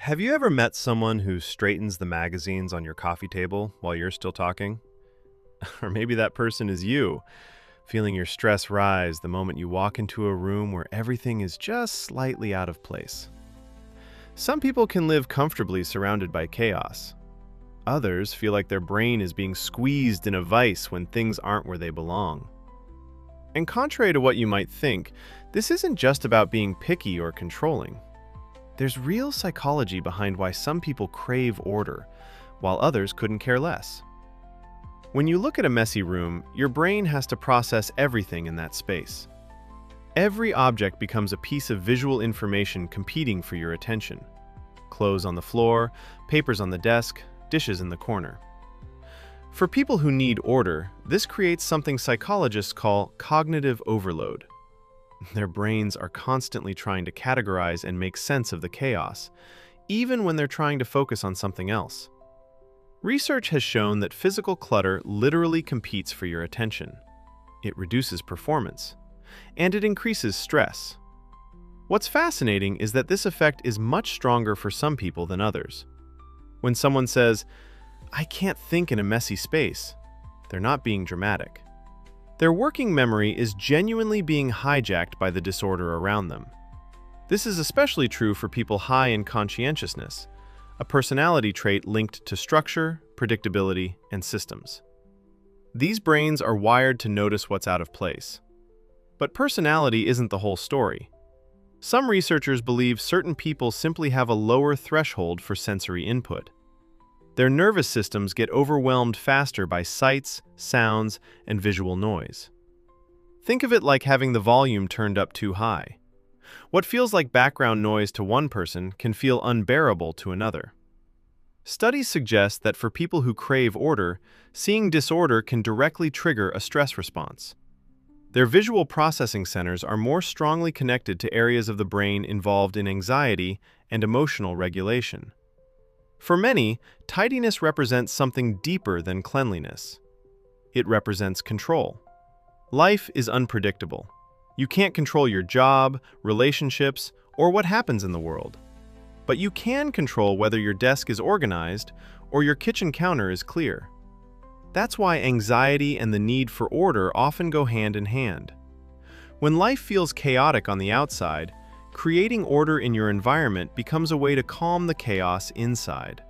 Have you ever met someone who straightens the magazines on your coffee table while you're still talking? Or maybe that person is you, feeling your stress rise the moment you walk into a room where everything is just slightly out of place. Some people can live comfortably surrounded by chaos. Others feel like their brain is being squeezed in a vice when things aren't where they belong. And contrary to what you might think, this isn't just about being picky or controlling. There's real psychology behind why some people crave order, while others couldn't care less. When you look at a messy room, your brain has to process everything in that space. Every object becomes a piece of visual information competing for your attention. Clothes on the floor, papers on the desk, dishes in the corner. For people who need order, this creates something psychologists call cognitive overload. Their brains are constantly trying to categorize and make sense of the chaos, even when they're trying to focus on something else. Research has shown that physical clutter literally competes for your attention. It reduces performance, and it increases stress. What's fascinating is that this effect is much stronger for some people than others. When someone says, "I can't think in a messy space," they're not being dramatic. Their working memory is genuinely being hijacked by the disorder around them. This is especially true for people high in conscientiousness, a personality trait linked to structure, predictability, and systems. These brains are wired to notice what's out of place. But personality isn't the whole story. Some researchers believe certain people simply have a lower threshold for sensory input. Their nervous systems get overwhelmed faster by sights, sounds, and visual noise. Think of it like having the volume turned up too high. What feels like background noise to one person can feel unbearable to another. Studies suggest that for people who crave order, seeing disorder can directly trigger a stress response. Their visual processing centers are more strongly connected to areas of the brain involved in anxiety and emotional regulation. For many, tidiness represents something deeper than cleanliness. It represents control. Life is unpredictable. You can't control your job, relationships, or what happens in the world. But you can control whether your desk is organized or your kitchen counter is clear. That's why anxiety and the need for order often go hand in hand. When life feels chaotic on the outside, creating order in your environment becomes a way to calm the chaos inside.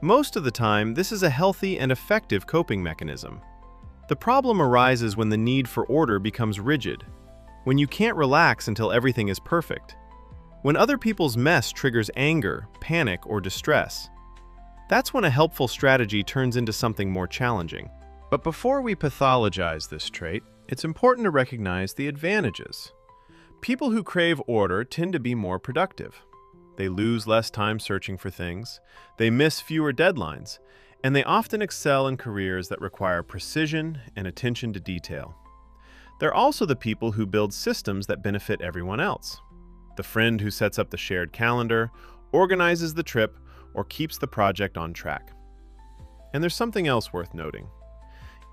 Most of the time, this is a healthy and effective coping mechanism. The problem arises when the need for order becomes rigid, when you can't relax until everything is perfect, when other people's mess triggers anger, panic, or distress. That's when a helpful strategy turns into something more challenging. But before we pathologize this trait, it's important to recognize the advantages. People who crave order tend to be more productive. They lose less time searching for things, they miss fewer deadlines, and they often excel in careers that require precision and attention to detail. They're also the people who build systems that benefit everyone else. The friend who sets up the shared calendar, organizes the trip, or keeps the project on track. And there's something else worth noting.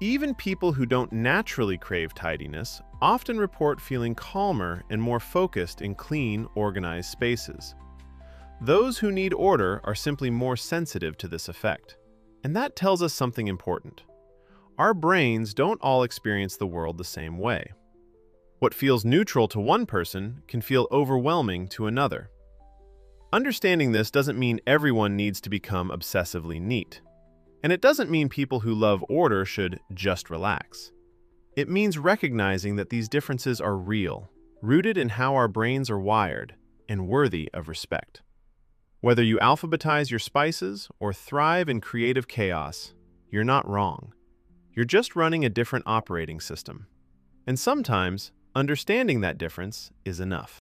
Even people who don't naturally crave tidiness often report feeling calmer and more focused in clean, organized spaces. Those who need order are simply more sensitive to this effect. And that tells us something important. Our brains don't all experience the world the same way. What feels neutral to one person can feel overwhelming to another. Understanding this doesn't mean everyone needs to become obsessively neat. And it doesn't mean people who love order should just relax. It means recognizing that these differences are real, rooted in how our brains are wired, and worthy of respect. Whether you alphabetize your spices or thrive in creative chaos, you're not wrong. You're just running a different operating system. And sometimes, understanding that difference is enough.